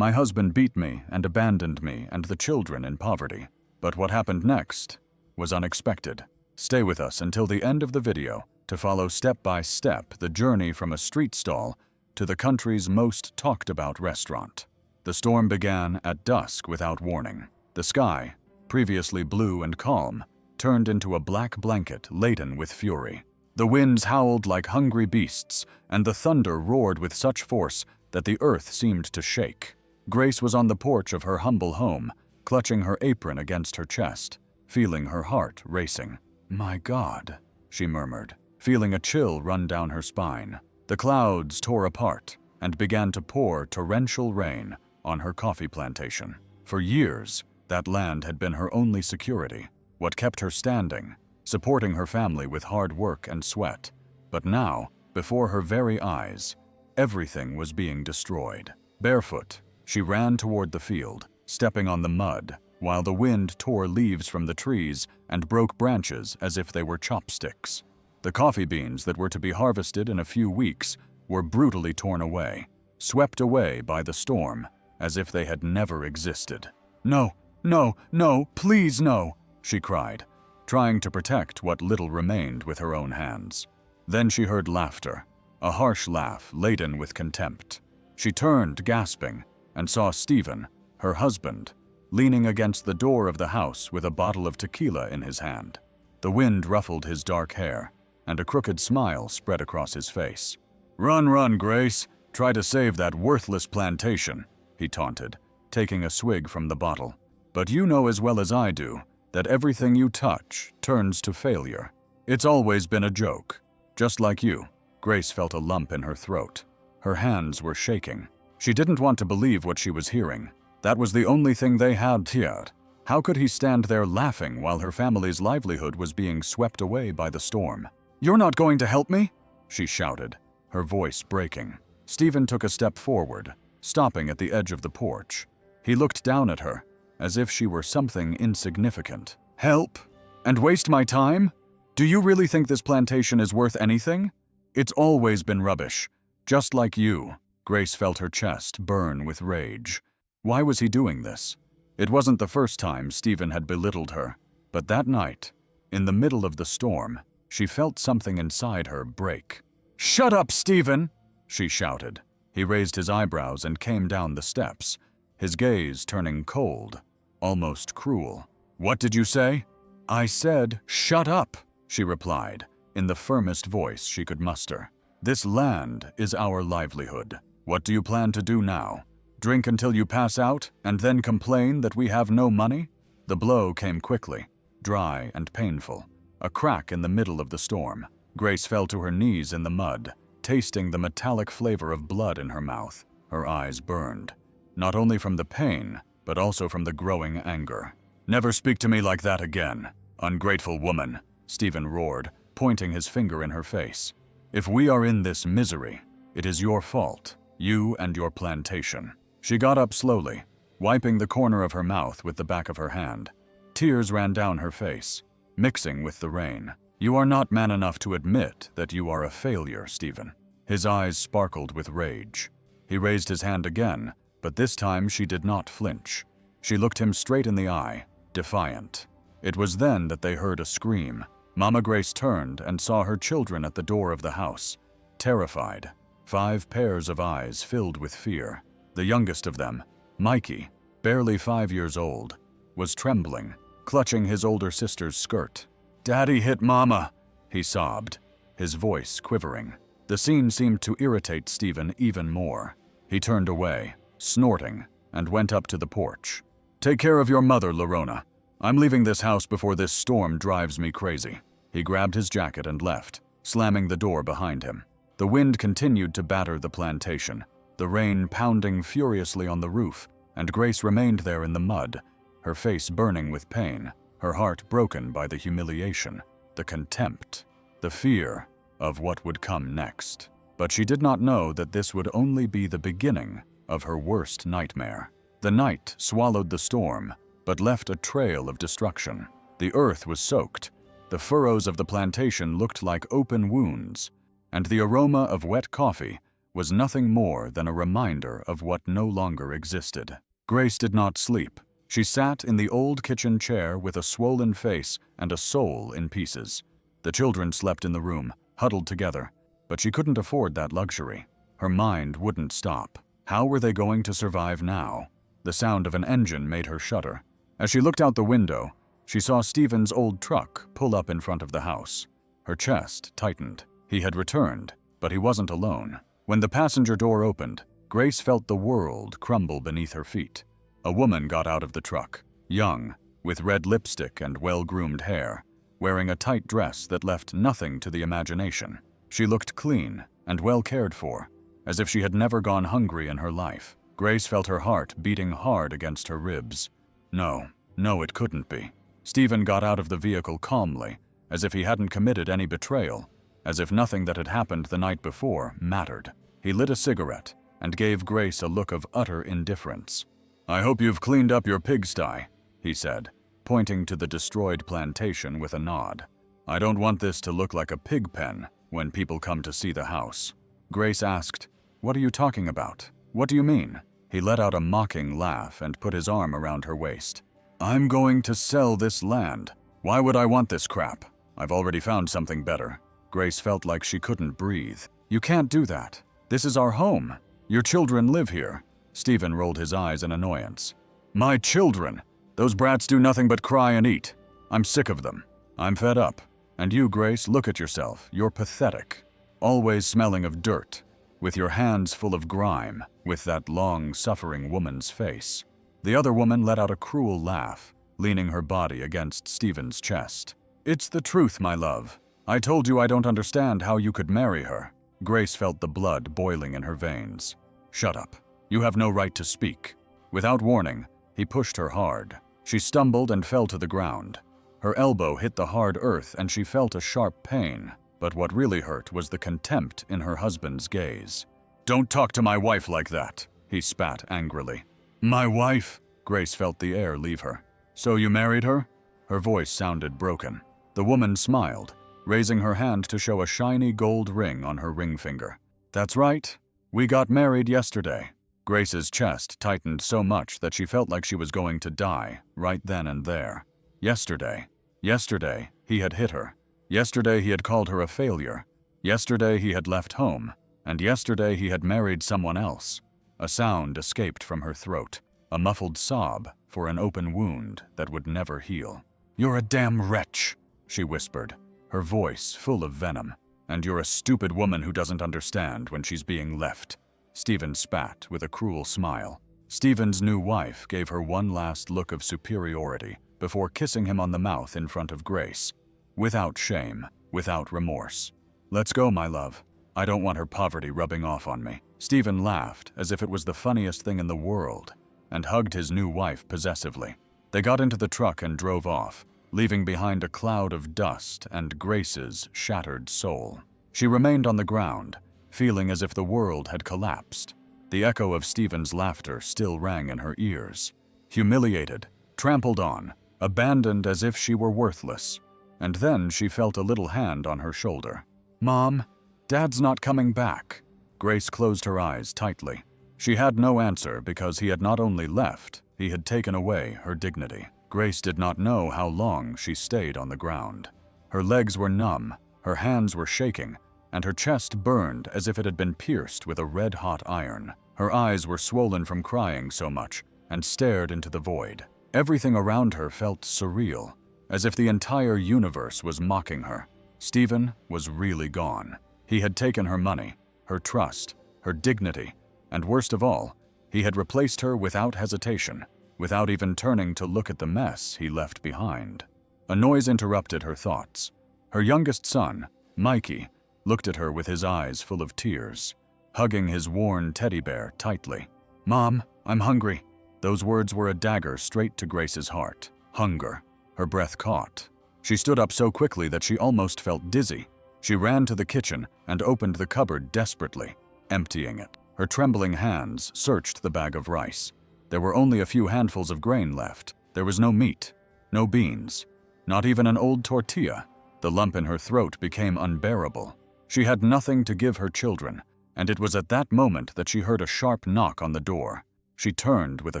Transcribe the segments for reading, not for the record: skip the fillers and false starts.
My husband beat me and abandoned me and the children in poverty. But what happened next was unexpected. Stay with us until the end of the video to follow step by step the journey from a street stall to the country's most talked about restaurant. The storm began at dusk without warning. The sky, previously blue and calm, turned into a black blanket laden with fury. The winds howled like hungry beasts, and the thunder roared with such force that the earth seemed to shake. Grace was on the porch of her humble home, clutching her apron against her chest, feeling her heart racing. "My God," she murmured, feeling a chill run down her spine. The clouds tore apart and began to pour torrential rain on her coffee plantation. For years, that land had been her only security, what kept her standing, supporting her family with hard work and sweat. But now, before her very eyes, everything was being destroyed. Barefoot, she ran toward the field, stepping on the mud, while the wind tore leaves from the trees and broke branches as if they were chopsticks. The coffee beans that were to be harvested in a few weeks were brutally torn away, swept away by the storm, as if they had never existed. "No, no, no, please no," she cried, trying to protect what little remained with her own hands. Then she heard laughter, a harsh laugh laden with contempt. She turned, gasping, and saw Stephen, her husband, leaning against the door of the house with a bottle of tequila in his hand. The wind ruffled his dark hair, and a crooked smile spread across his face. "Run, run, Grace. Try to save that worthless plantation," he taunted, taking a swig from the bottle. "But you know as well as I do that everything you touch turns to failure. It's always been a joke. Just like you." Grace felt a lump in her throat. Her hands were shaking. She didn't want to believe what she was hearing. That was the only thing they had here. How could he stand there laughing while her family's livelihood was being swept away by the storm? "You're not going to help me?" she shouted, her voice breaking. Stephen took a step forward, stopping at the edge of the porch. He looked down at her, as if she were something insignificant. "Help? And waste my time? Do you really think this plantation is worth anything? It's always been rubbish, just like you." Grace felt her chest burn with rage. Why was he doing this? It wasn't the first time Stephen had belittled her, but that night, in the middle of the storm, she felt something inside her break. "Shut up, Stephen!" she shouted. He raised his eyebrows and came down the steps, his gaze turning cold, almost cruel. "What did you say?" "I said, shut up," she replied, in the firmest voice she could muster. "This land is our livelihood. What do you plan to do now? Drink until you pass out and then complain that we have no money?" The blow came quickly, dry and painful. A crack in the middle of the storm. Grace fell to her knees in the mud, tasting the metallic flavor of blood in her mouth. Her eyes burned, not only from the pain, but also from the growing anger. "Never speak to me like that again, ungrateful woman," Stephen roared, pointing his finger in her face. "If we are in this misery, it is your fault, you and your plantation." She got up slowly, wiping the corner of her mouth with the back of her hand. Tears ran down her face, mixing with the rain. "You are not man enough to admit that you are a failure, Stephen." His eyes sparkled with rage. He raised his hand again, but this time she did not flinch. She looked him straight in the eye, defiant. It was then that they heard a scream. Mama Grace turned and saw her children at the door of the house, terrified, 5 pairs of eyes filled with fear. The youngest of them, Mikey, barely 5 years old, was trembling, clutching his older sister's skirt. "Daddy hit Mama," he sobbed, his voice quivering. The scene seemed to irritate Stephen even more. He turned away, snorting, and went up to the porch. "Take care of your mother, Lorona. I'm leaving this house before this storm drives me crazy." He grabbed his jacket and left, slamming the door behind him. The wind continued to batter the plantation, the rain pounding furiously on the roof, and Grace remained there in the mud, her face burning with pain, her heart broken by the humiliation, the contempt, the fear of what would come next. But she did not know that this would only be the beginning of her worst nightmare. The night swallowed the storm, but left a trail of destruction. The earth was soaked, the furrows of the plantation looked like open wounds, and the aroma of wet coffee was nothing more than a reminder of what no longer existed. Grace did not sleep. She sat in the old kitchen chair with a swollen face and a soul in pieces. The children slept in the room, huddled together, but she couldn't afford that luxury. Her mind wouldn't stop. How were they going to survive now? The sound of an engine made her shudder. As she looked out the window, she saw Stephen's old truck pull up in front of the house. Her chest tightened. He had returned, but he wasn't alone. When the passenger door opened, Grace felt the world crumble beneath her feet. A woman got out of the truck, young, with red lipstick and well-groomed hair, wearing a tight dress that left nothing to the imagination. She looked clean and well cared for, as if she had never gone hungry in her life. Grace felt her heart beating hard against her ribs. No, it couldn't be. Stephen got out of the vehicle calmly, as if he hadn't committed any betrayal, as if nothing that had happened the night before mattered. He lit a cigarette and gave Grace a look of utter indifference. "I hope you've cleaned up your pigsty," he said, pointing to the destroyed plantation with a nod. "I don't want this to look like a pig pen when people come to see the house." Grace asked, "What are you talking about? What do you mean?" He let out a mocking laugh and put his arm around her waist. "I'm going to sell this land. Why would I want this crap? I've already found something better." Grace felt like she couldn't breathe. "You can't do that. This is our home. Your children live here." Stephen rolled his eyes in annoyance. "My children? Those brats do nothing but cry and eat. I'm sick of them. I'm fed up. And you, Grace, look at yourself. You're pathetic. Always smelling of dirt, with your hands full of grime, with that long, suffering woman's face." The other woman let out a cruel laugh, leaning her body against Stephen's chest. "It's the truth, my love. I told you I don't understand how you could marry her." Grace felt the blood boiling in her veins. "Shut up. You have no right to speak." Without warning, he pushed her hard. She stumbled and fell to the ground. Her elbow hit the hard earth and she felt a sharp pain, but what really hurt was the contempt in her husband's gaze. "Don't talk to my wife like that," he spat angrily. "My wife?" Grace felt the air leave her. "So you married her?" Her voice sounded broken. The woman smiled, raising her hand to show a shiny gold ring on her ring finger. "That's right. We got married yesterday." Grace's chest tightened so much that she felt like she was going to die right then and there. Yesterday. Yesterday, he had hit her. Yesterday, he had called her a failure. Yesterday, he had left home. And yesterday, he had married someone else. A sound escaped from her throat, a muffled sob for an open wound that would never heal. "You're a damn wretch," she whispered, her voice full of venom. "And you're a stupid woman who doesn't understand when she's being left." Stephen spat with a cruel smile. Stephen's new wife gave her one last look of superiority before kissing him on the mouth in front of Grace, without shame, without remorse. "Let's go, my love. I don't want her poverty rubbing off on me." Stephen laughed as if it was the funniest thing in the world and hugged his new wife possessively. They got into the truck and drove off, leaving behind a cloud of dust and Grace's shattered soul. She remained on the ground, feeling as if the world had collapsed. The echo of Stephen's laughter still rang in her ears. Humiliated, trampled on, abandoned as if she were worthless. And then she felt a little hand on her shoulder. "Mom, Dad's not coming back." Grace closed her eyes tightly. She had no answer because he had not only left, he had taken away her dignity. Grace did not know how long she stayed on the ground. Her legs were numb, her hands were shaking, and her chest burned as if it had been pierced with a red-hot iron. Her eyes were swollen from crying so much and stared into the void. Everything around her felt surreal, as if the entire universe was mocking her. Stephen was really gone. He had taken her money, her trust, her dignity, and worst of all, he had replaced her without hesitation, without even turning to look at the mess he left behind. A noise interrupted her thoughts. Her youngest son, Mikey, looked at her with his eyes full of tears, hugging his worn teddy bear tightly. "Mom, I'm hungry." Those words were a dagger straight to Grace's heart. Hunger. Her breath caught. She stood up so quickly that she almost felt dizzy. She ran to the kitchen and opened the cupboard desperately, emptying it. Her trembling hands searched the bag of rice. There were only a few handfuls of grain left. There was no meat, no beans, not even an old tortilla. The lump in her throat became unbearable. She had nothing to give her children, And it was at that moment that she heard a sharp knock on the door. She turned with a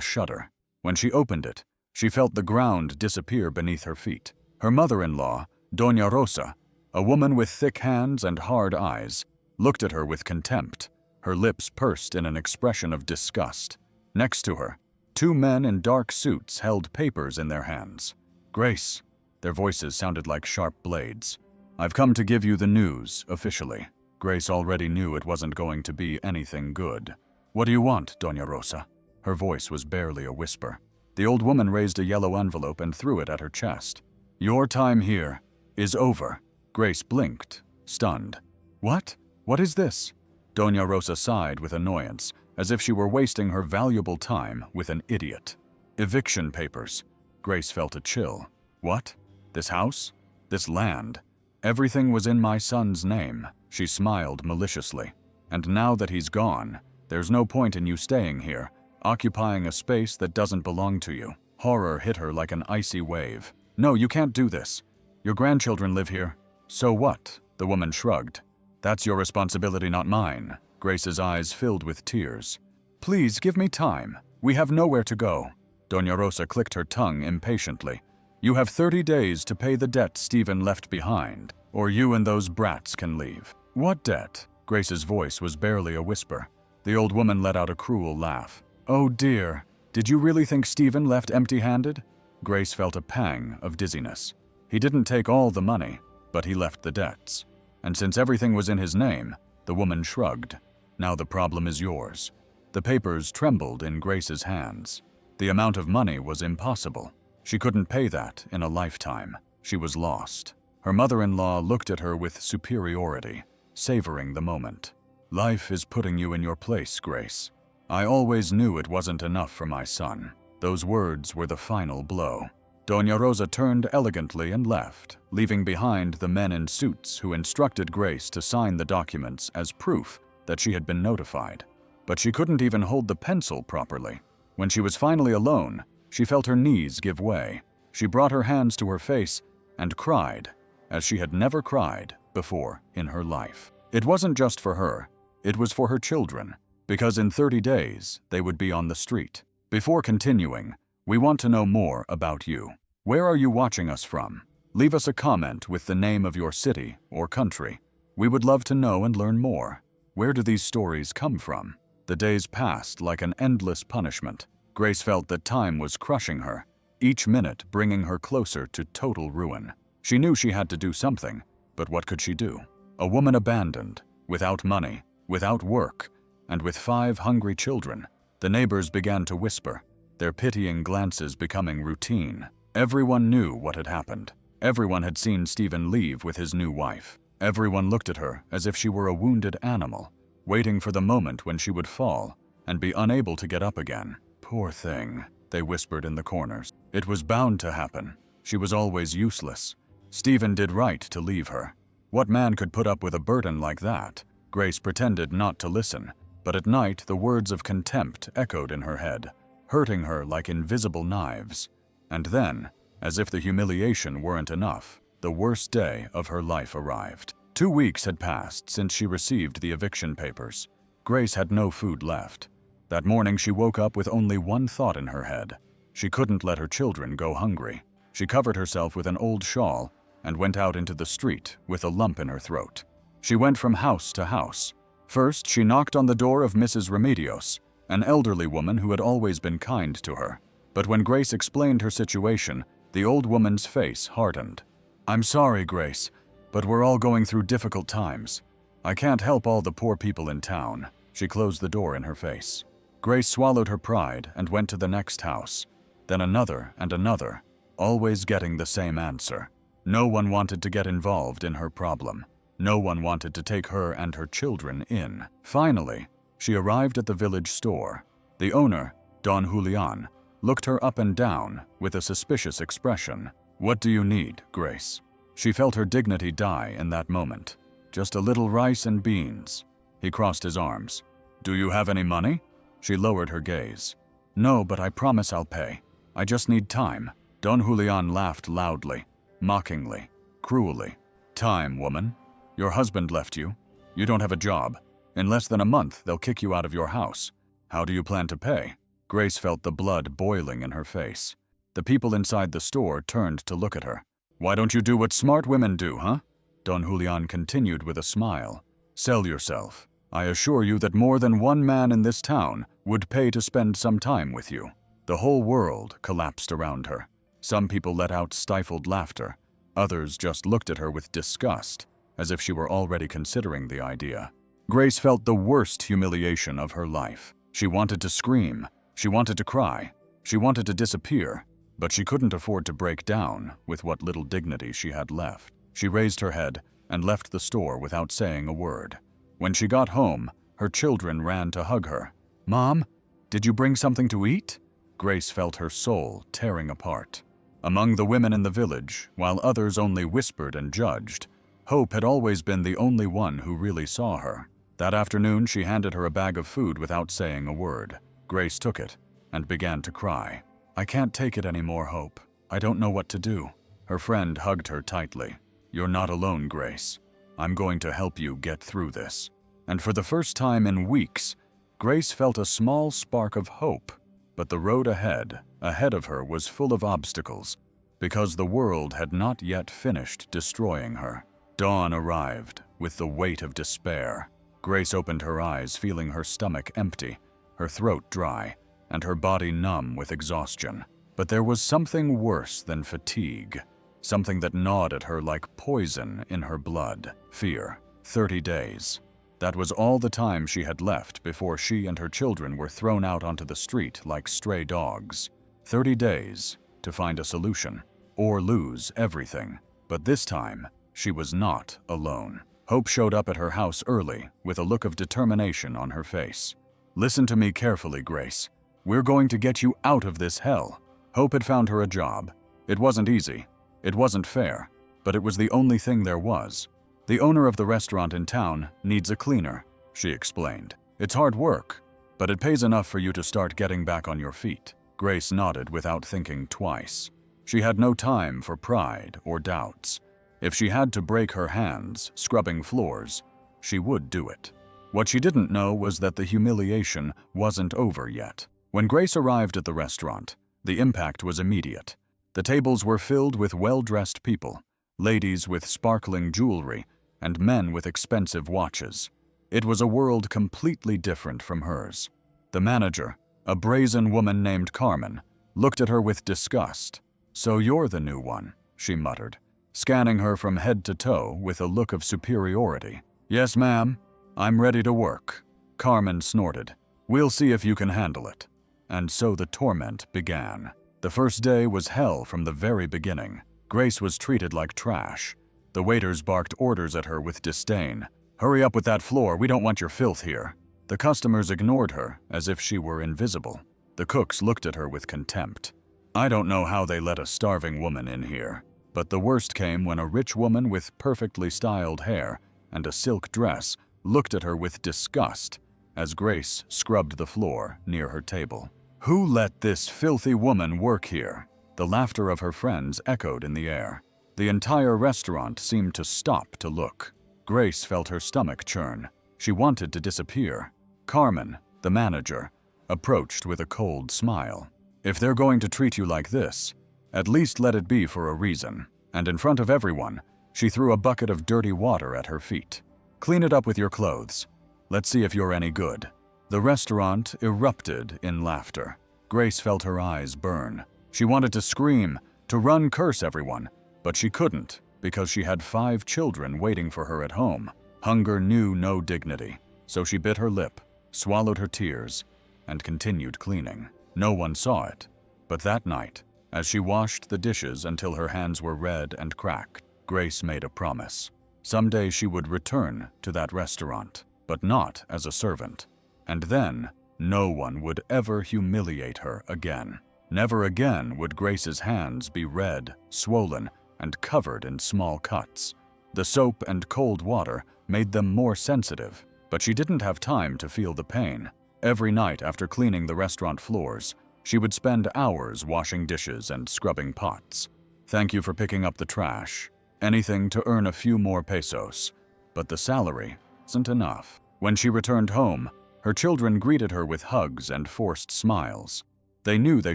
shudder. When she opened it, she felt the ground disappear beneath her feet. Her mother-in-law, Doña Rosa, a woman with thick hands and hard eyes, looked at her with contempt, her lips pursed in an expression of disgust. Next to her, two men in dark suits held papers in their hands. "Grace," their voices sounded like sharp blades. "I've come to give you the news, officially." Grace already knew it wasn't going to be anything good. "What do you want, Doña Rosa?" Her voice was barely a whisper. The old woman raised a yellow envelope and threw it at her chest. "Your time here is over." Grace blinked, stunned. "What? What is this?" Doña Rosa sighed with annoyance, as if she were wasting her valuable time with an idiot. "Eviction papers." Grace felt a chill. "What? This house? This land? Everything was in my son's name." She smiled maliciously. "And now that he's gone, there's no point in you staying here, occupying a space that doesn't belong to you." Horror hit her like an icy wave. "No, you can't do this. Your grandchildren live here." "So what?" The woman shrugged. "That's your responsibility, not mine." Grace's eyes filled with tears. "Please give me time. We have nowhere to go." Doña Rosa clicked her tongue impatiently. "You have 30 days to pay the debt Stephen left behind, or you and those brats can leave." "What debt?" Grace's voice was barely a whisper. The old woman let out a cruel laugh. "Oh dear, did you really think Stephen left empty-handed?" Grace felt a pang of dizziness. "He didn't take all the money, but he left the debts. And since everything was in his name," the woman shrugged. "Now the problem is yours." The papers trembled in Grace's hands. The amount of money was impossible. She couldn't pay that in a lifetime. She was lost. Her mother-in-law looked at her with superiority, savoring the moment. "Life is putting you in your place, Grace. I always knew it wasn't enough for my son." Those words were the final blow. Doña Rosa turned elegantly and left, leaving behind the men in suits who instructed Grace to sign the documents as proof that she had been notified. But she couldn't even hold the pencil properly. When she was finally alone, she felt her knees give way. She brought her hands to her face and cried, as she had never cried before in her life. It wasn't just for her, it was for her children, because in 30 days they would be on the street. Before continuing, we want to know more about you. Where are you watching us from? Leave us a comment with the name of your city or country. We would love to know and learn more. Where do these stories come from? The days passed like an endless punishment. Grace felt that time was crushing her, each minute bringing her closer to total ruin. She knew she had to do something, but what could she do? A woman abandoned, without money, without work, and with 5 hungry children. The neighbors began to whisper, their pitying glances becoming routine. Everyone knew what had happened. Everyone had seen Stephen leave with his new wife. Everyone looked at her as if she were a wounded animal, waiting for the moment when she would fall and be unable to get up again. "Poor thing," they whispered in the corners. It was bound to happen. She was always useless. Stephen did right to leave her. What man could put up with a burden like that? Grace pretended not to listen, but at night the words of contempt echoed in her head, hurting her like invisible knives. And then, as if the humiliation weren't enough, the worst day of her life arrived. 2 weeks had passed since she received the eviction papers. Grace had no food left. That morning she woke up with only one thought in her head. She couldn't let her children go hungry. She covered herself with an old shawl and went out into the street with a lump in her throat. She went from house to house. First, she knocked on the door of Mrs. Remedios, an elderly woman who had always been kind to her. But when Grace explained her situation, the old woman's face hardened. "I'm sorry, Grace, but we're all going through difficult times. I can't help all the poor people in town." She closed the door in her face. Grace swallowed her pride and went to the next house, then another and another, always getting the same answer. No one wanted to get involved in her problem. No one wanted to take her and her children in. Finally, she arrived at the village store. The owner, Don Julian, looked her up and down with a suspicious expression. "What do you need, Grace?" She felt her dignity die in that moment. "Just a little rice and beans." He crossed his arms. "Do you have any money?" She lowered her gaze. "No, but I promise I'll pay. I just need time." Don Julian laughed loudly, mockingly, cruelly. "Time, woman. Your husband left you. You don't have a job. In less than a month, they'll kick you out of your house. How do you plan to pay? Grace felt the blood boiling in her face. The people inside the store turned to look at her. Why don't you do what smart women do, huh? Don Julian continued with a smile. Sell yourself. I assure you that more than one man in this town would pay to spend some time with you. The whole world collapsed around her. Some people let out stifled laughter. Others just looked at her with disgust, as if she were already considering the idea. Grace felt the worst humiliation of her life. She wanted to scream. She wanted to cry. She wanted to disappear. But she couldn't afford to break down with what little dignity she had left. She raised her head and left the store without saying a word. When she got home, her children ran to hug her. Mom, did you bring something to eat? Grace felt her soul tearing apart. Among the women in the village, while others only whispered and judged, Hope had always been the only one who really saw her. That afternoon, she handed her a bag of food without saying a word. Grace took it and began to cry. I can't take it anymore, Hope. I don't know what to do. Her friend hugged her tightly. You're not alone, Grace. I'm going to help you get through this. And for the first time in weeks, Grace felt a small spark of hope. But the road ahead of her was full of obstacles, because the world had not yet finished destroying her. Dawn arrived with the weight of despair. Grace opened her eyes, feeling her stomach empty, her throat dry, and her body numb with exhaustion. But there was something worse than fatigue, something that gnawed at her like poison in her blood. Fear. 30 days. That was all the time she had left before she and her children were thrown out onto the street like stray dogs. 30 days to find a solution, or lose everything. But this time, she was not alone. Hope showed up at her house early with a look of determination on her face. Listen to me carefully, Grace. We're going to get you out of this hell. Hope had found her a job. It wasn't easy. It wasn't fair, but it was the only thing there was. The owner of the restaurant in town needs a cleaner, she explained. It's hard work, but it pays enough for you to start getting back on your feet. Grace nodded without thinking twice. She had no time for pride or doubts. If she had to break her hands scrubbing floors, she would do it. What she didn't know was that the humiliation wasn't over yet. When Grace arrived at the restaurant, the impact was immediate. The tables were filled with well-dressed people, ladies with sparkling jewelry, and men with expensive watches. It was a world completely different from hers. The manager, a brazen woman named Carmen, looked at her with disgust. So you're the new one, she muttered, scanning her from head to toe with a look of superiority. Yes, ma'am. I'm ready to work. Carmen snorted. We'll see if you can handle it. And so the torment began. The first day was hell from the very beginning. Grace was treated like trash. The waiters barked orders at her with disdain. Hurry up with that floor, we don't want your filth here. The customers ignored her as if she were invisible. The cooks looked at her with contempt. I don't know how they let a starving woman in here. But the worst came when a rich woman with perfectly styled hair and a silk dress looked at her with disgust as Grace scrubbed the floor near her table. Who let this filthy woman work here? The laughter of her friends echoed in the air. The entire restaurant seemed to stop to look. Grace felt her stomach churn. She wanted to disappear. Carmen, the manager, approached with a cold smile. If they're going to treat you like this, at least let it be for a reason. And in front of everyone, she threw a bucket of dirty water at her feet. Clean it up with your clothes. Let's see if you're any good. The restaurant erupted in laughter. Grace felt her eyes burn. She wanted to scream, to run curse everyone, but she couldn't because she had 5 children waiting for her at home. Hunger knew no dignity, so she bit her lip, swallowed her tears, and continued cleaning. No one saw it, but that night, as she washed the dishes until her hands were red and cracked, Grace made a promise. Someday she would return to that restaurant, but not as a servant. And then, no one would ever humiliate her again. Never again would Grace's hands be red, swollen, and covered in small cuts. The soap and cold water made them more sensitive, but she didn't have time to feel the pain. Every night after cleaning the restaurant floors, she would spend hours washing dishes and scrubbing pots. Thank you for picking up the trash. Anything to earn a few more pesos. But the salary isn't enough. When she returned home, her children greeted her with hugs and forced smiles. They knew they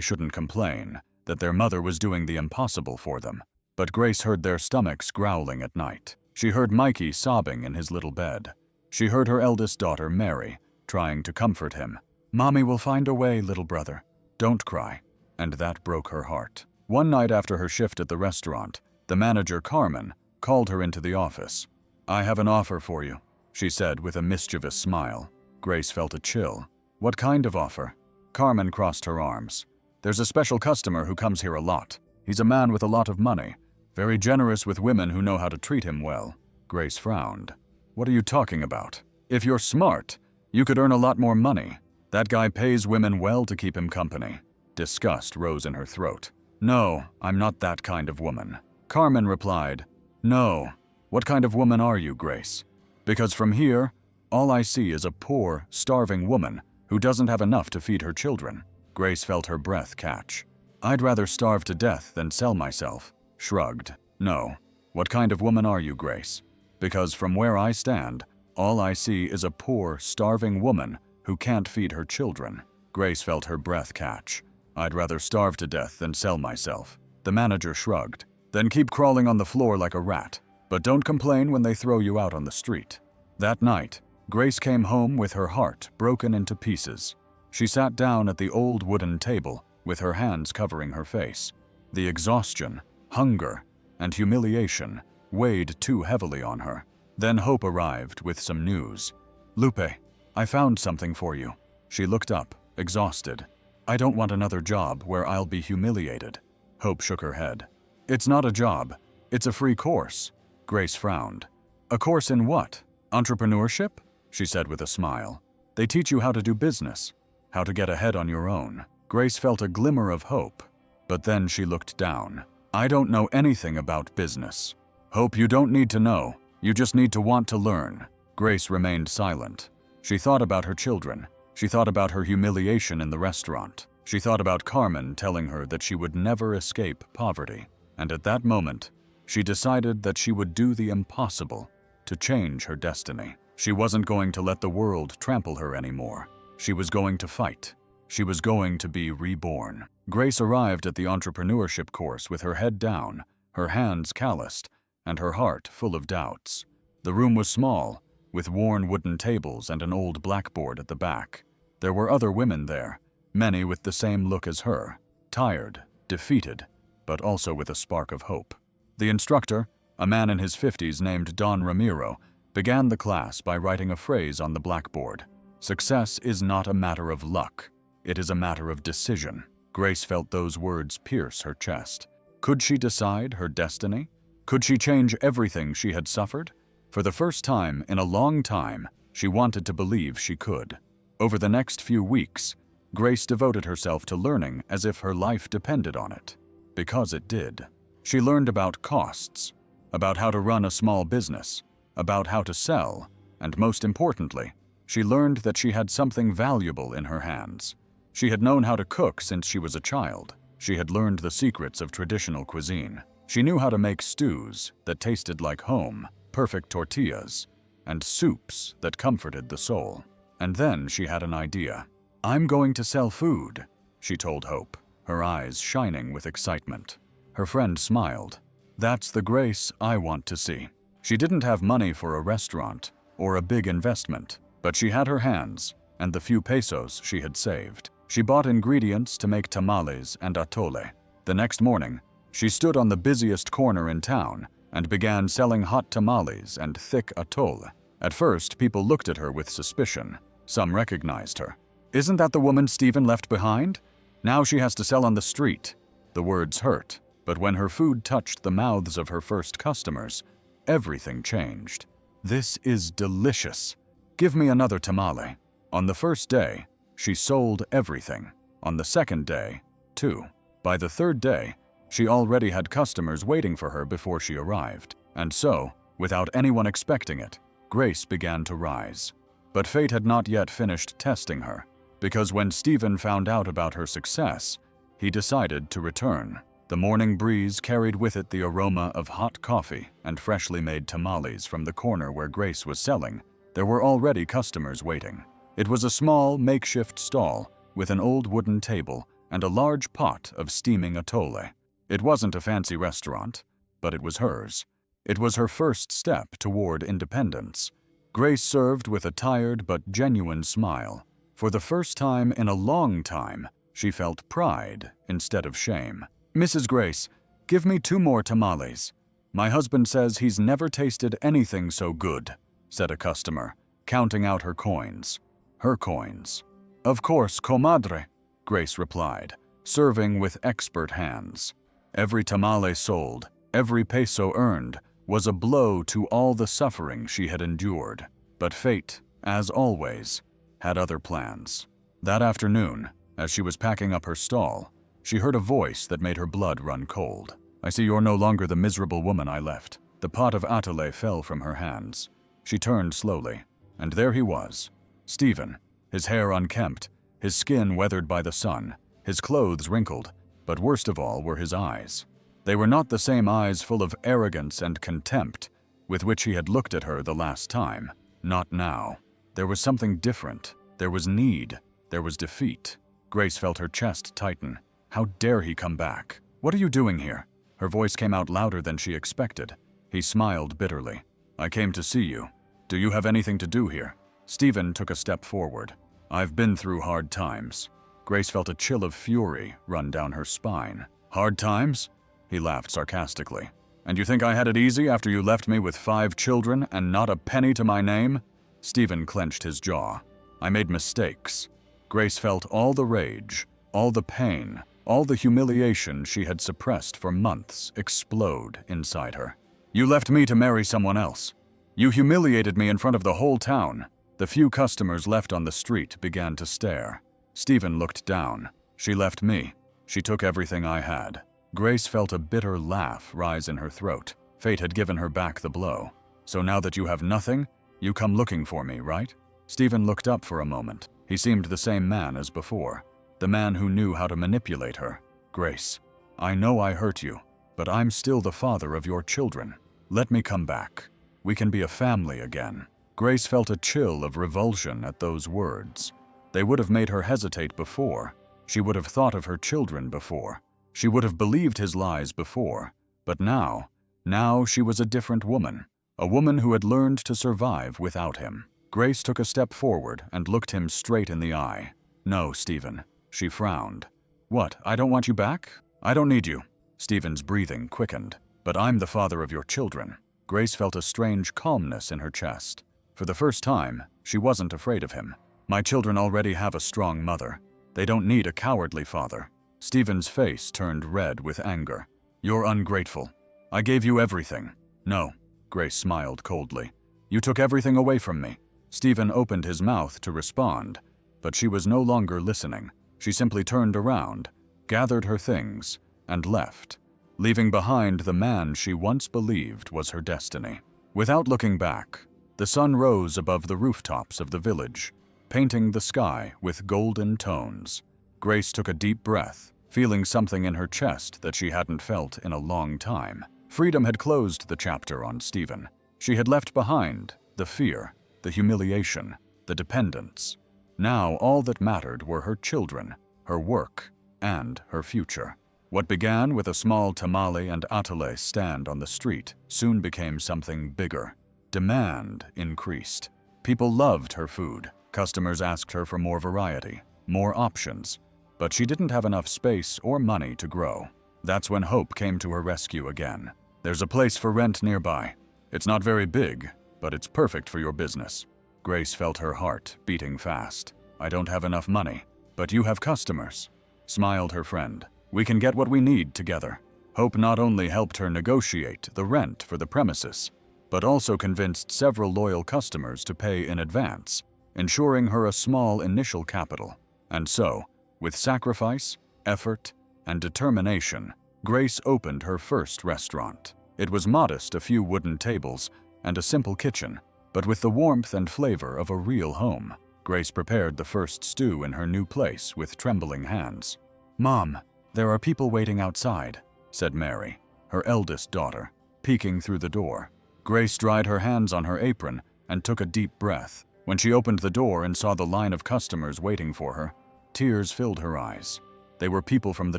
shouldn't complain, that their mother was doing the impossible for them. But Grace heard their stomachs growling at night. She heard Mikey sobbing in his little bed. She heard her eldest daughter, Mary, trying to comfort him. "Mommy will find a way, little brother. Don't cry." And that broke her heart. One night after her shift at the restaurant, the manager, Carmen, called her into the office. "I have an offer for you," she said with a mischievous smile. Grace felt a chill. "What kind of offer?" Carmen crossed her arms. "There's a special customer who comes here a lot. He's a man with a lot of money, very generous with women who know how to treat him well." Grace frowned. "What are you talking about? If you're smart, you could earn a lot more money. That guy pays women well to keep him company." Disgust rose in her throat. "No, I'm not that kind of woman." Carmen replied, "No. What kind of woman are you, Grace? Because from here, all I see is a poor, starving woman who doesn't have enough to feed her children." Grace felt her breath catch. "I'd rather starve to death than sell myself." Shrugged. "No. What kind of woman are you, Grace? Because from where I stand, all I see is a poor, starving woman who can't feed her children." Grace felt her breath catch. "I'd rather starve to death than sell myself." The manager shrugged. "Then keep crawling on the floor like a rat, but don't complain when they throw you out on the street." That night, Grace came home with her heart broken into pieces. She sat down at the old wooden table with her hands covering her face. The exhaustion, hunger, and humiliation weighed too heavily on her. Then Hope arrived with some news. "Lupe, I found something for you." She looked up, exhausted. "I don't want another job where I'll be humiliated." Hope shook her head. "It's not a job. It's a free course." Grace frowned. "A course in what? Entrepreneurship?" she said with a smile. "They teach you how to do business, how to get ahead on your own." Grace felt a glimmer of hope, but then she looked down. "I don't know anything about business." "Hope, you don't need to know. You just need to want to learn." Grace remained silent. She thought about her children. She thought about her humiliation in the restaurant. She thought about Carmen telling her that she would never escape poverty. And at that moment, she decided that she would do the impossible to change her destiny. She wasn't going to let the world trample her anymore. She was going to fight. She was going to be reborn. Grace arrived at the entrepreneurship course with her head down, her hands calloused, and her heart full of doubts. The room was small, with worn wooden tables and an old blackboard at the back. There were other women there, many with the same look as her, tired, defeated, but also with a spark of hope. The instructor, a man in his 50s named Don Ramiro, began the class by writing a phrase on the blackboard. "Success is not a matter of luck. It is a matter of decision." Grace felt those words pierce her chest. Could she decide her destiny? Could she change everything she had suffered? For the first time in a long time, she wanted to believe she could. Over the next few weeks, Grace devoted herself to learning as if her life depended on it. Because it did. She learned about costs, about how to run a small business, about how to sell, and most importantly, she learned that she had something valuable in her hands. She had known how to cook since she was a child. She had learned the secrets of traditional cuisine. She knew how to make stews that tasted like home, perfect tortillas, and soups that comforted the soul. And then she had an idea. "I'm going to sell food," she told Hope, her eyes shining with excitement. Her friend smiled. "That's the Grace I want to see." She didn't have money for a restaurant or a big investment, but she had her hands and the few pesos she had saved. She bought ingredients to make tamales and atole. The next morning, she stood on the busiest corner in town and began selling hot tamales and thick atole. At first, people looked at her with suspicion. Some recognized her. "Isn't that the woman Stephen left behind? Now she has to sell on the street." The words hurt, but when her food touched the mouths of her first customers, everything changed. "This is delicious. Give me another tamale." On the first day, she sold everything. On the second day, too. By the third day, she already had customers waiting for her before she arrived. And so, without anyone expecting it, Grace began to rise. But fate had not yet finished testing her, because when Stephen found out about her success, he decided to return. The morning breeze carried with it the aroma of hot coffee and freshly made tamales from the corner where Grace was selling There were already customers waiting. It was a small, makeshift stall with an old wooden table and a large pot of steaming atole. It wasn't a fancy restaurant, but it was hers. It was her first step toward independence. Grace served with a tired but genuine smile. For the first time in a long time, she felt pride instead of shame. "Mrs. Grace, give me 2 more tamales. My husband says he's never tasted anything so good," said a customer, counting out her coins. Her coins. "Of course, comadre," Grace replied, serving with expert hands. Every tamale sold, every peso earned, was a blow to all the suffering she had endured. But fate, as always, had other plans. That afternoon, as she was packing up her stall, she heard a voice that made her blood run cold. "I see you're no longer the miserable woman I left." The pot of atole fell from her hands. She turned slowly, and there he was, Stephen, his hair unkempt, his skin weathered by the sun, his clothes wrinkled, but worst of all were his eyes. They were not the same eyes full of arrogance and contempt with which he had looked at her the last time. Not now. There was something different. There was need. There was defeat. Grace felt her chest tighten. How dare he come back? "What are you doing here?" Her voice came out louder than she expected. He smiled bitterly. "I came to see you. Do you have anything to do here?" Stephen took a step forward. "I've been through hard times." Grace felt a chill of fury run down her spine. "Hard times?" He laughed sarcastically. "And you think I had it easy after you left me with 5 children and not a penny to my name?" Stephen clenched his jaw. "I made mistakes." Grace felt all the rage, all the pain, all the humiliation she had suppressed for months explode inside her. "You left me to marry someone else. You humiliated me in front of the whole town." The few customers left on the street began to stare. Stephen looked down. "She left me. She took everything I had." Grace felt a bitter laugh rise in her throat. Fate had given her back the blow. "So now that you have nothing, you come looking for me, right?" Stephen looked up for a moment. He seemed the same man as before, the man who knew how to manipulate her. "Grace, I know I hurt you, but I'm still the father of your children. Let me come back. We can be a family again." Grace felt a chill of revulsion at those words. They would have made her hesitate before. She would have thought of her children before. She would have believed his lies before. But now she was a different woman. A woman who had learned to survive without him. Grace took a step forward and looked him straight in the eye. "No, Stephen." She frowned. "What, I don't want you back? I don't need you." Stephen's breathing quickened. "But I'm the father of your children." Grace felt a strange calmness in her chest. For the first time, she wasn't afraid of him. "My children already have a strong mother. They don't need a cowardly father." Stephen's face turned red with anger. "You're ungrateful. I gave you everything." "No," Grace smiled coldly. "You took everything away from me." Stephen opened his mouth to respond, but she was no longer listening. She simply turned around, gathered her things, and left, leaving behind the man she once believed was her destiny. Without looking back, the sun rose above the rooftops of the village, painting the sky with golden tones. Grace took a deep breath, feeling something in her chest that she hadn't felt in a long time. Freedom had closed the chapter on Stephen. She had left behind the fear, the humiliation, the dependence. Now all that mattered were her children, her work, and her future. What began with a small tamale and atole stand on the street soon became something bigger. Demand increased. People loved her food. Customers asked her for more variety, more options. But she didn't have enough space or money to grow. That's when hope came to her rescue again. "There's a place for rent nearby. It's not very big, but it's perfect for your business." Grace felt her heart beating fast. "I don't have enough money, but you have customers," smiled her friend. "We can get what we need together." Hope not only helped her negotiate the rent for the premises, but also convinced several loyal customers to pay in advance, ensuring her a small initial capital. And so, with sacrifice, effort, and determination, Grace opened her first restaurant. It was modest, a few wooden tables and a simple kitchen, but with the warmth and flavor of a real home. Grace prepared the first stew in her new place with trembling hands. "Mom, there are people waiting outside," said Mary, her eldest daughter, peeking through the door. Grace dried her hands on her apron and took a deep breath. When she opened the door and saw the line of customers waiting for her, tears filled her eyes. They were people from the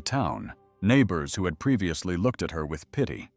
town, neighbors who had previously looked at her with pity,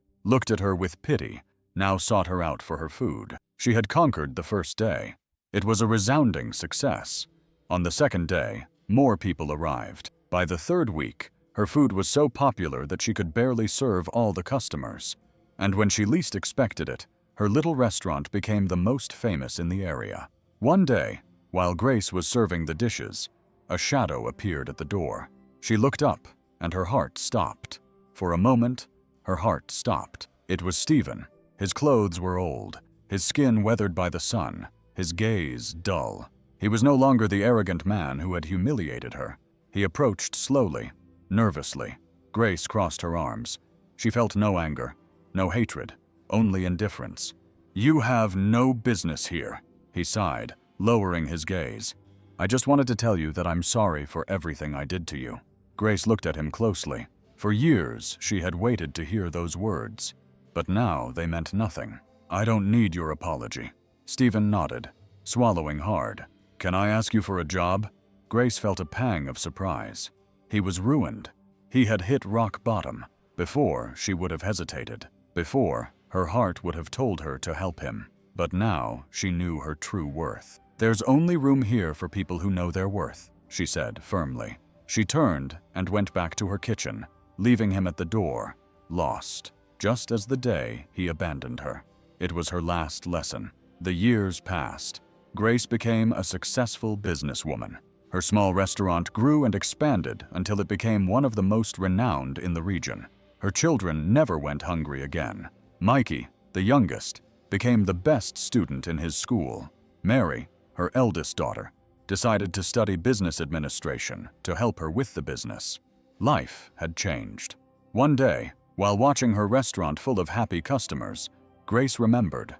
now sought her out for her food. She had conquered the first day. It was a resounding success. On the second day, more people arrived. By the third week, her food was so popular that she could barely serve all the customers. And when she least expected it, her little restaurant became the most famous in the area. One day, while Grace was serving the dishes, a shadow appeared at the door. She looked up, and her heart stopped. For a moment, her heart stopped. It was Stephen. His clothes were old, his skin weathered by the sun, his gaze dull. He was no longer the arrogant man who had humiliated her. He approached slowly, nervously. Grace crossed her arms. She felt no anger, no hatred, only indifference. "You have no business here," he sighed, lowering his gaze. "I just wanted to tell you that I'm sorry for everything I did to you." Grace looked at him closely. For years, she had waited to hear those words, but now they meant nothing. "I don't need your apology." Stephen nodded, swallowing hard. "Can I ask you for a job?" Grace felt a pang of surprise. He was ruined. He had hit rock bottom. Before, she would have hesitated. Before, her heart would have told her to help him. But now, she knew her true worth. "There's only room here for people who know their worth," she said firmly. She turned and went back to her kitchen, leaving him at the door, lost, just as the day he abandoned her. It was her last lesson. The years passed. Grace became a successful businesswoman. Her small restaurant grew and expanded until it became one of the most renowned in the region. Her children never went hungry again. Mikey, the youngest, became the best student in his school. Mary, her eldest daughter, decided to study business administration to help her with the business. Life had changed. One day, while watching her restaurant full of happy customers, Grace remembered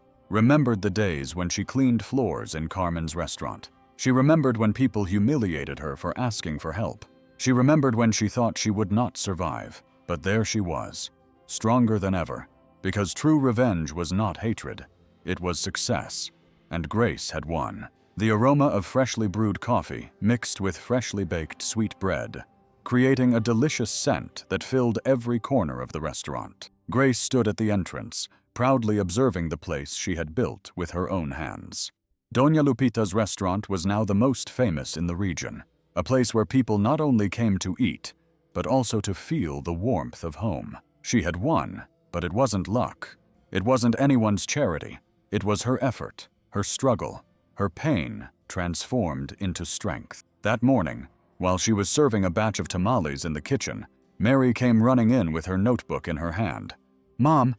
the days when she cleaned floors in Carmen's restaurant. She remembered when people humiliated her for asking for help. She remembered when she thought she would not survive. But there she was, stronger than ever, because true revenge was not hatred, it was success, and Grace had won. The aroma of freshly brewed coffee mixed with freshly baked sweet bread, creating a delicious scent that filled every corner of the restaurant. Grace stood at the entrance, proudly observing the place she had built with her own hands. Doña Lupita's restaurant was now the most famous in the region, a place where people not only came to eat, but also to feel the warmth of home. She had won, but it wasn't luck. It wasn't anyone's charity. It was her effort, her struggle, her pain transformed into strength. That morning, while she was serving a batch of tamales in the kitchen, Mary came running in with her notebook in her hand. Mom,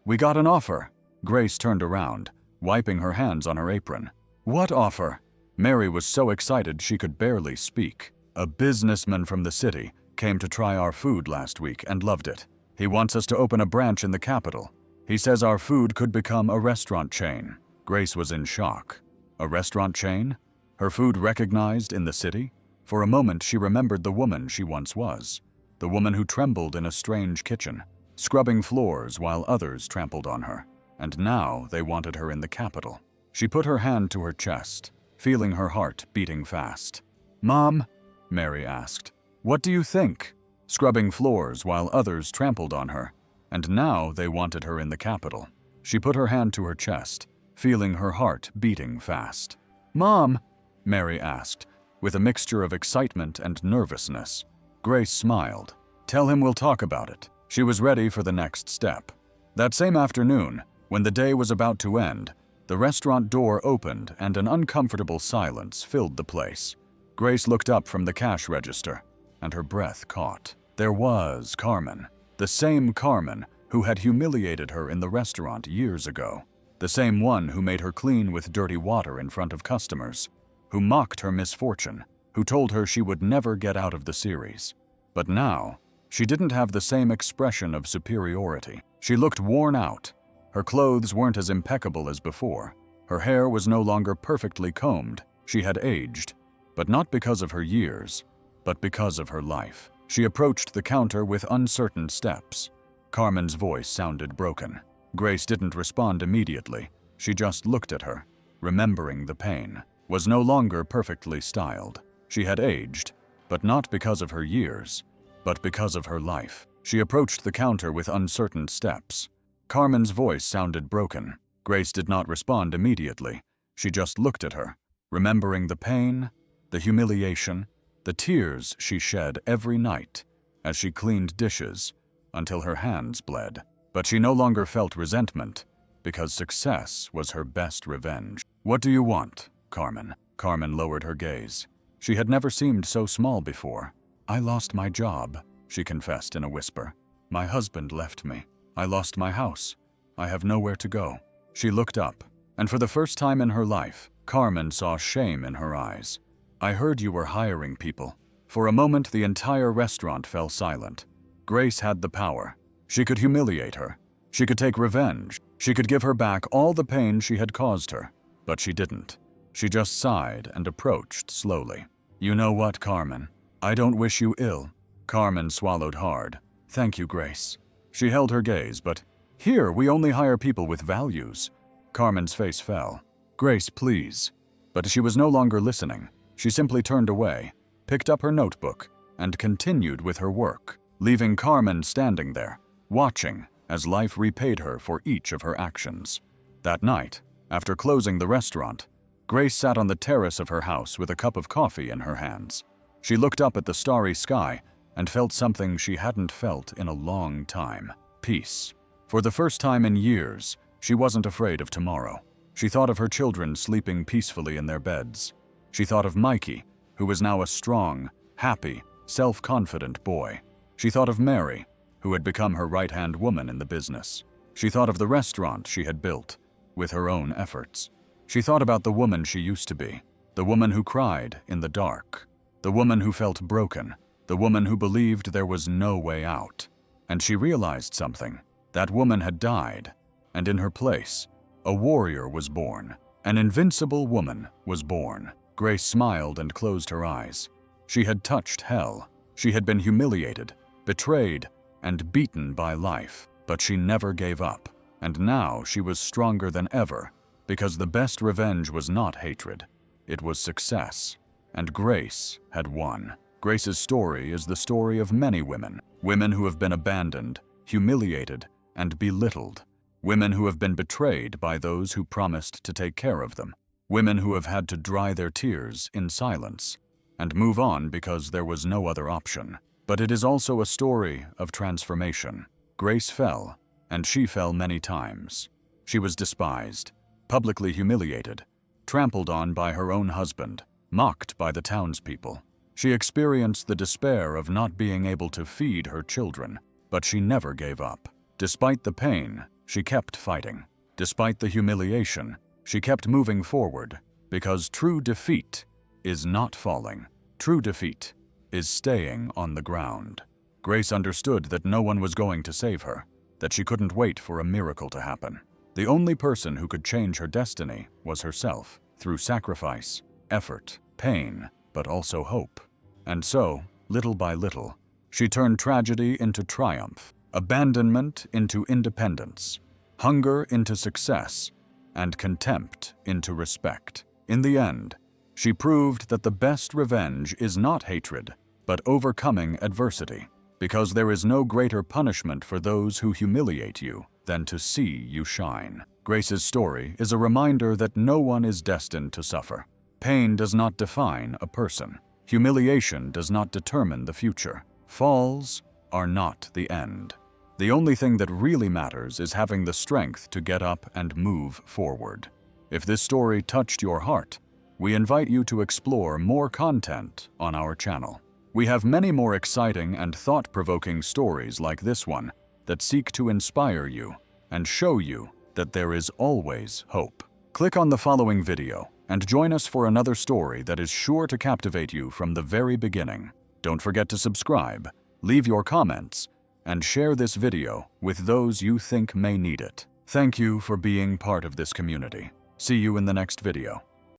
we got an offer." Grace turned around, wiping her hands on her apron. "What offer?" Mary was so excited she could barely speak. "A businessman from the city came to try our food last week and loved it. He wants us to open a branch in the capital. He says our food could become a restaurant chain." Grace was in shock. A restaurant chain? Her food recognized in the city? For a moment she remembered the woman she once was. The woman who trembled in a strange kitchen, scrubbing floors while others trampled on her. And now they wanted her in the capital. She put her hand to her chest, feeling her heart beating fast. "Mom?" Mary asked. "What do you think?" Scrubbing floors while others trampled on her. And now they wanted her in the capital. She put her hand to her chest, feeling her heart beating fast. "Mom?" Mary asked, with a mixture of excitement and nervousness. Grace smiled. "Tell him we'll talk about it." She was ready for the next step. That same afternoon, when the day was about to end, the restaurant door opened and an uncomfortable silence filled the place. Grace looked up from the cash register, and her breath caught. There was Carmen, the same Carmen who had humiliated her in the restaurant years ago, the same one who made her clean with dirty water in front of customers, who mocked her misfortune, who told her she would never get out of the series. But now, she didn't have the same expression of superiority. She looked worn out. Her clothes weren't as impeccable as before. Her hair was no longer perfectly combed. She had aged, but not because of her years, but because of her life. She approached the counter with uncertain steps. Carmen's voice sounded broken. Grace didn't respond immediately. She just looked at her, remembering the pain, was no longer perfectly styled. She had aged, but not because of her years, but because of her life. She approached the counter with uncertain steps. Carmen's voice sounded broken. Grace did not respond immediately. She just looked at her, remembering the pain, the humiliation, the tears she shed every night as she cleaned dishes until her hands bled. But she no longer felt resentment, because success was her best revenge. "What do you want, Carmen?" Carmen lowered her gaze. She had never seemed so small before. "I lost my job," she confessed in a whisper. "My husband left me. I lost my house. I have nowhere to go." She looked up, and for the first time in her life, Carmen saw shame in her eyes. "I heard you were hiring people." For a moment, the entire restaurant fell silent. Grace had the power. She could humiliate her. She could take revenge. She could give her back all the pain she had caused her. But she didn't. She just sighed and approached slowly. "You know what, Carmen? I don't wish you ill." Carmen swallowed hard. "Thank you, Grace." She held her gaze, but "Here, we only hire people with values." Carmen's face fell. "Grace, please." But she was no longer listening. She simply turned away, picked up her notebook, and continued with her work, leaving Carmen standing there, watching as life repaid her for each of her actions. That night, after closing the restaurant, Grace sat on the terrace of her house with a cup of coffee in her hands. She looked up at the starry sky and felt something she hadn't felt in a long time: peace. For the first time in years, she wasn't afraid of tomorrow. She thought of her children sleeping peacefully in their beds. She thought of Mikey, who was now a strong, happy, self-confident boy. She thought of Mary, who had become her right-hand woman in the business. She thought of the restaurant she had built, with her own efforts. She thought about the woman she used to be, the woman who cried in the dark, the woman who felt broken, the woman who believed there was no way out. And she realized something. That woman had died, and in her place, a warrior was born. An invincible woman was born. Grace smiled and closed her eyes. She had touched hell. She had been humiliated, betrayed, and beaten by life, but she never gave up. And now she was stronger than ever, because the best revenge was not hatred. It was success. And Grace had won. Grace's story is the story of many women. Women who have been abandoned, humiliated, and belittled. Women who have been betrayed by those who promised to take care of them. Women who have had to dry their tears in silence and move on because there was no other option. But it is also a story of transformation. Grace fell, and she fell many times. She was despised, publicly humiliated, trampled on by her own husband, mocked by the townspeople. She experienced the despair of not being able to feed her children, but she never gave up. Despite the pain, she kept fighting. Despite the humiliation, she kept moving forward, because true defeat is not falling. True defeat is staying on the ground. Grace understood that no one was going to save her, that she couldn't wait for a miracle to happen. The only person who could change her destiny was herself, through sacrifice, effort, pain, but also hope. And so, little by little, she turned tragedy into triumph, abandonment into independence, hunger into success, and contempt into respect. In the end, she proved that the best revenge is not hatred, but overcoming adversity, because there is no greater punishment for those who humiliate you than to see you shine. Grace's story is a reminder that no one is destined to suffer. Pain does not define a person. Humiliation does not determine the future. Falls are not the end. The only thing that really matters is having the strength to get up and move forward. If this story touched your heart, we invite you to explore more content on our channel. We have many more exciting and thought-provoking stories like this one that seek to inspire you and show you that there is always hope. Click on the following video and join us for another story that is sure to captivate you from the very beginning. Don't forget to subscribe, leave your comments, and share this video with those you think may need it. Thank you for being part of this community. See you in the next video.